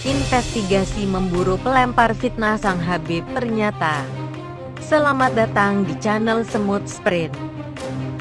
Investigasi memburu pelempar fitnah sang Habib ternyata. Selamat datang di channel Semut Sprint.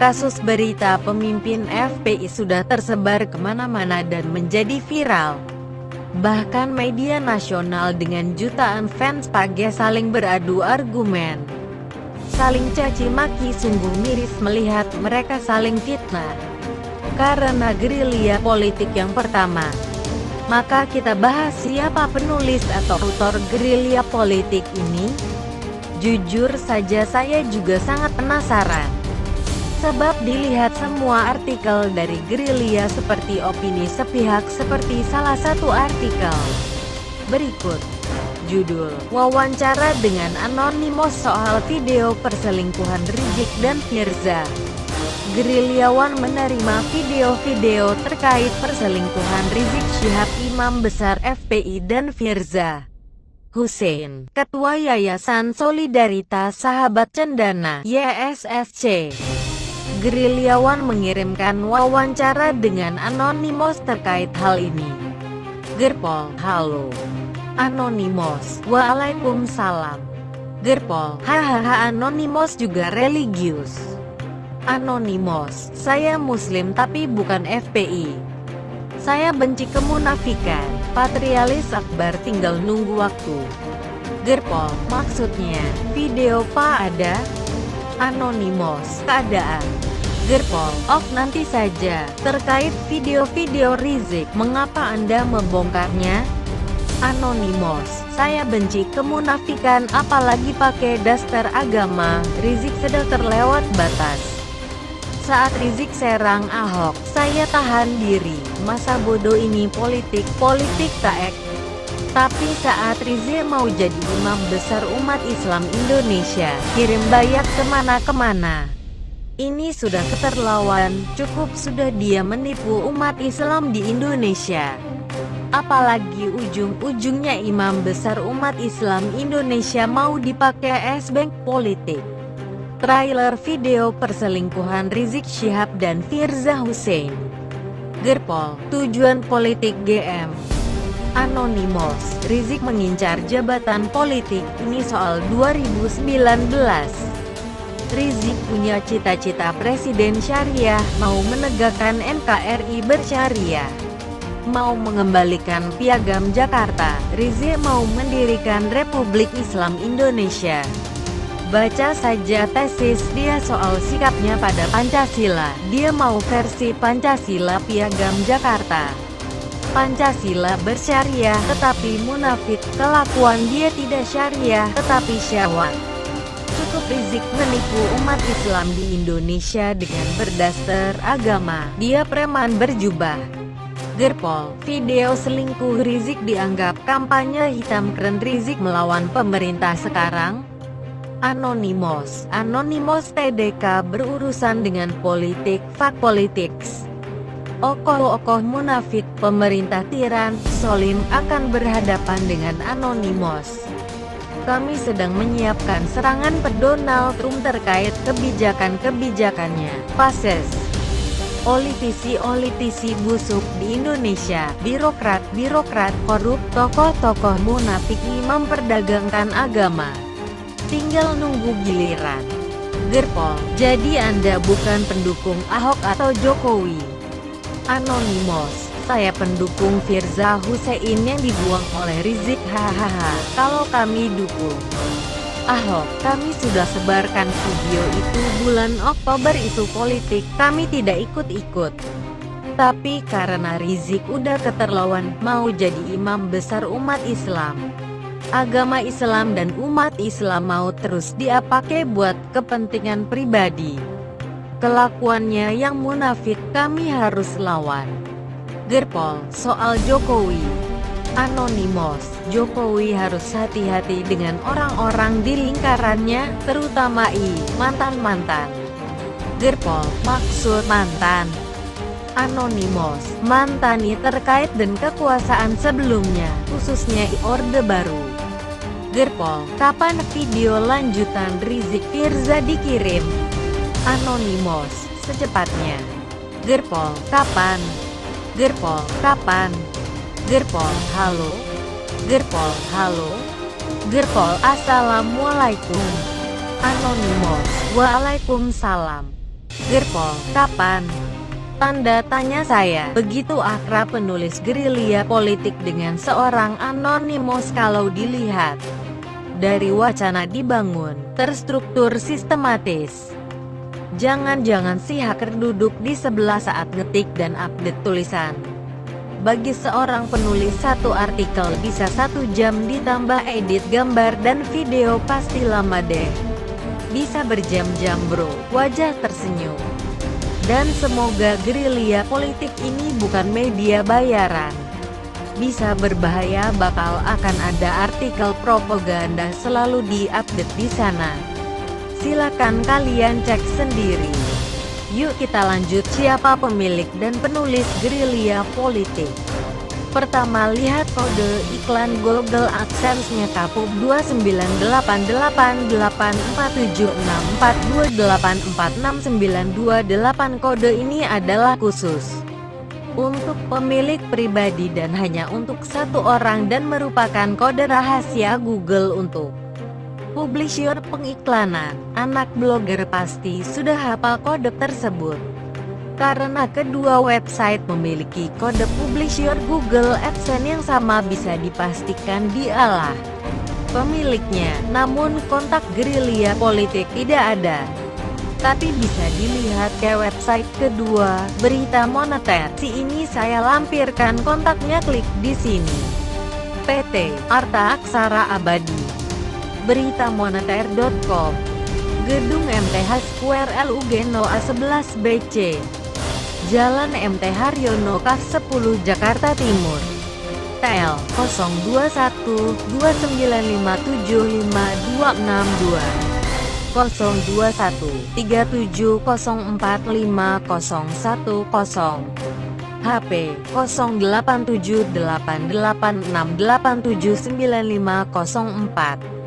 Kasus berita pemimpin FPI sudah tersebar kemana-mana dan menjadi viral. Bahkan media nasional dengan jutaan fans pagi saling beradu argumen. Saling caci maki, sungguh miris melihat mereka saling fitnah. Karena gerilya politik yang pertama. Maka kita bahas siapa penulis atau autor gerilya politik ini. Jujur saja saya juga sangat penasaran. Sebab dilihat semua artikel dari gerilya seperti opini sepihak seperti salah satu artikel. Berikut judul, wawancara dengan Anonymous soal video perselingkuhan Rizik dan Firza. Gerilyawan menerima video-video terkait perselingkuhan Rizik Syihab, imam besar FPI, dan Firza Hussein, Ketua Yayasan Solidaritas Sahabat Cendana (YSSC). Gerilyawan mengirimkan wawancara dengan Anonymous terkait hal ini. Gerpol, halo. Anonymous, waalaikumsalam. Gerpol, hahaha. Anonymous juga religius. Anonymous, saya muslim tapi bukan FPI. Saya benci kemunafikan. Patrialis akbar, tinggal nunggu waktu. Gerpol, maksudnya, video Pak ada? Anonymous, keadaan. Gerpol, nanti saja. Terkait video-video Rizik, mengapa Anda membongkarnya? Anonymous, saya benci kemunafikan apalagi pakai daster agama. Rizik sudah terlewat batas. Saat Rizik serang Ahok, saya tahan diri, masa bodoh ini politik taek. Tapi saat Rizik mau jadi imam besar umat Islam Indonesia, kirim bayat kemana-kemana. Ini sudah keterlaluan, cukup sudah dia menipu umat Islam di Indonesia. Apalagi ujung-ujungnya imam besar umat Islam Indonesia mau dipakai S-Bank politik. Trailer video perselingkuhan Rizik Syihab dan Firza Hussein. Gerpol, tujuan politik GM. Anonymous, Rizik mengincar jabatan politik, ini soal 2019. Rizik punya cita-cita presiden syariah, mau menegakkan NKRI bersyariah. Mau mengembalikan Piagam Jakarta. Rizik mau mendirikan Republik Islam Indonesia. Baca saja tesis dia soal sikapnya pada Pancasila. Dia mau versi Pancasila Piagam Jakarta. Pancasila bersyariah tetapi munafik, kelakuan dia tidak syariah tetapi syahwat. Cukup Rizik menipu umat Islam di Indonesia dengan berdaster agama. Dia preman berjubah. Gerpol, video selingkuh Rizik dianggap kampanye hitam, keren Rizik melawan pemerintah sekarang. Anonymous, TDK berurusan dengan politik, fuck politics. Okoh-okoh munafik, pemerintah tiran, zolim akan berhadapan dengan Anonymous. Kami sedang menyiapkan serangan ke Donald Trump terkait kebijakan-kebijakannya. Pases. Politisi busuk di Indonesia, birokrat korup, tokoh-tokoh munafik memperdagangkan agama. Tinggal nunggu giliran. Gerpol, jadi Anda bukan pendukung Ahok atau Jokowi? Anonymous, saya pendukung Firza Hussein yang dibuang oleh Rizik, hahaha. Kalau kami dukung Ahok, kami sudah sebarkan video itu bulan Oktober, isu politik, kami tidak ikut-ikut. Tapi karena Rizik udah keterlaluan, mau jadi imam besar umat Islam. Agama Islam dan umat Islam mau terus dia pakai buat kepentingan pribadi. Kelakuannya yang munafik kami harus lawan. Gerpol, soal Jokowi. Anonymous, Jokowi harus hati-hati dengan orang-orang di lingkarannya, terutama mantan-mantan. Gerpol, maksud mantan. Anonymous, mantan terkait dan kekuasaan sebelumnya, khususnya Orde Baru. Gerpol, kapan video lanjutan Rizik Firza dikirim? Anonymous, secepatnya. Gerpol, kapan? Gerpol, kapan? Gerpol, halo? Gerpol, halo. Gerpol, assalamualaikum. Anonymous, waalaikumsalam. Gerpol, kapan? Tanda tanya saya. Begitu akrab penulis gerilya politik dengan seorang Anonymous kalau dilihat dari wacana dibangun, terstruktur sistematis. Jangan-jangan si hacker duduk di sebelah saat ngetik dan update tulisan. Bagi seorang penulis satu artikel bisa 1 jam ditambah edit gambar dan video pasti lama deh. Bisa berjam-jam bro, wajah tersenyum. Dan semoga gerilya politik ini bukan media bayaran. Bisa berbahaya, bakal akan ada artikel propaganda selalu diupdate di sana. Silakan kalian cek sendiri. Yuk kita lanjut, siapa pemilik dan penulis gerilya politik. Pertama, lihat kode iklan Google AdSense-nya Kapub 298884764284692. Kode ini adalah khusus untuk pemilik pribadi dan hanya untuk satu orang dan merupakan kode rahasia Google untuk publisher pengiklanan. Anak blogger pasti sudah hafal kode tersebut, karena kedua website memiliki kode publisher Google AdSense yang sama, bisa dipastikan dialah pemiliknya. Namun kontak gerilya politik tidak ada. Tapi bisa dilihat ke website kedua, Berita Moneter. Ini saya lampirkan kontaknya, klik di sini. PT Arta Aksara Abadi, beritamoneter.com, Gedung MTH Square LUG 0A11 BC, Jalan MT Haryono K 10 Jakarta Timur. TL 021295752662, 02137045010, HP 087886879504,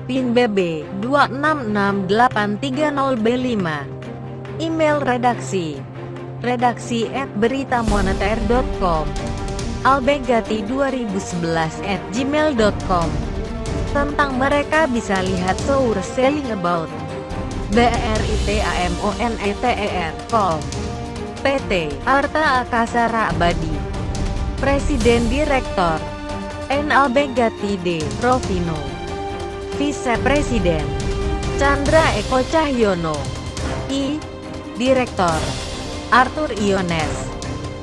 PIN BB 266830B5. Email redaksi@beritamoneter.com, albegati2011@gmail.com. Tentang mereka bisa lihat Source Selling About BRITAMONETER.com. PT Arta Aksara Abadi, Presiden Direktur N. Albegati D. Rovino, Vice Presiden Chandra Eko Cahyono, I. Direktur Arthur Iones,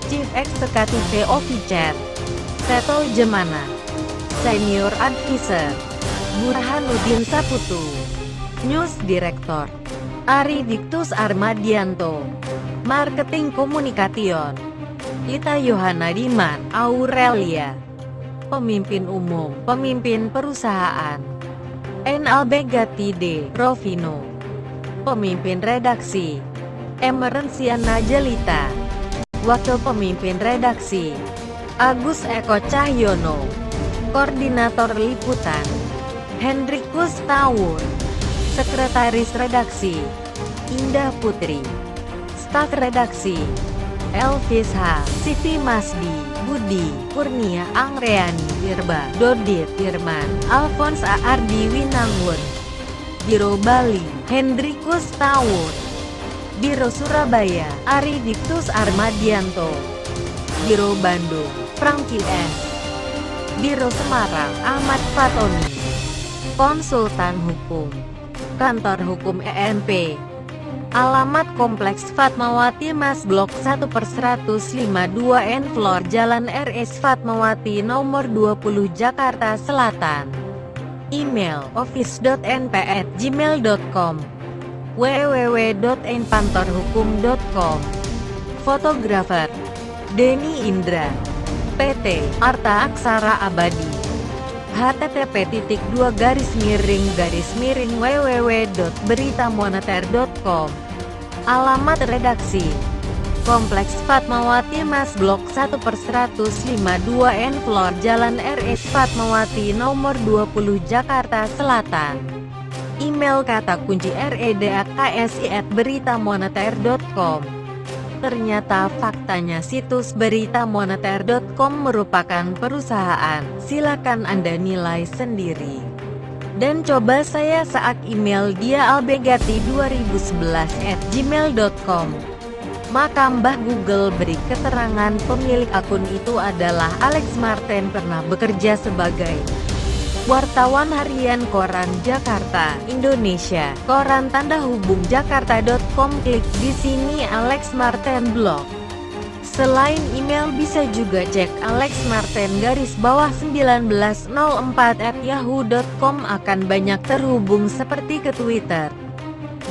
Chief Executive Officer Seto Jemana, Senior Advisor Burhanuddin Saputu, News Director Ari Diktus Armadianto, Marketing Komunikation Ita Yohana Diman Aurelia, Pemimpin Umum, Pemimpin Perusahaan N. Albegati D. Rovino, Pemimpin Redaksi Emerensiana Jelita, Wakil Pemimpin Redaksi Agus Eko Cahyono, Koordinator Liputan Hendrikus Tawur, Sekretaris Redaksi Indah Putri, Staf Redaksi Elvis H. Sivi Masdi, Budi Kurnia Angreani, Irba Dodit Firman, Alphonse Ardi Winangun. Biro Bali Hendrikus Tawur, Biro Surabaya Ari Diktus Armadianto, Biro Bandung Franky S, Biro Semarang Ahmad Fatoni, Konsultan Hukum Kantor Hukum ENP. Alamat Kompleks Fatmawati Mas Blok 1/152 N Floor Jalan RS Fatmawati nomor 20 Jakarta Selatan. Email office.np@gmail.com, www.npantorhukum.com. Fotografer Denny Indra, PT Arta Aksara Abadi. http://www.beritamoneter.com. Alamat redaksi Kompleks Fatmawati Mas Blok 1/152 N Floor Jalan RS Fatmawati nomor 20 Jakarta Selatan. Email kata kunci redaksi@beritamoneter.com. Ternyata faktanya situs berita moneter.com merupakan perusahaan. Silakan Anda nilai sendiri. Dan coba saya saat email dia albegati2011@gmail.com. Maka Mbah Google beri keterangan pemilik akun itu adalah Alex Marten, pernah bekerja sebagai wartawan harian Koran Jakarta, Indonesia. Koran tanda hubung jakarta.com. Klik di sini Alex Marten blog. Selain email bisa juga cek alexmarten_1904@yahoo.com. akan banyak terhubung seperti ke Twitter,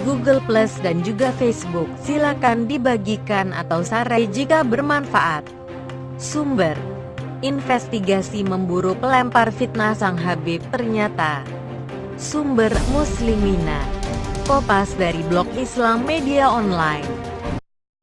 Google Plus dan juga Facebook. Silakan dibagikan atau share jika bermanfaat. Sumber: investigasi memburu pelempar fitnah sang Habib. Ternyata sumber Muslimina. Kopas dari blog Islam Media Online.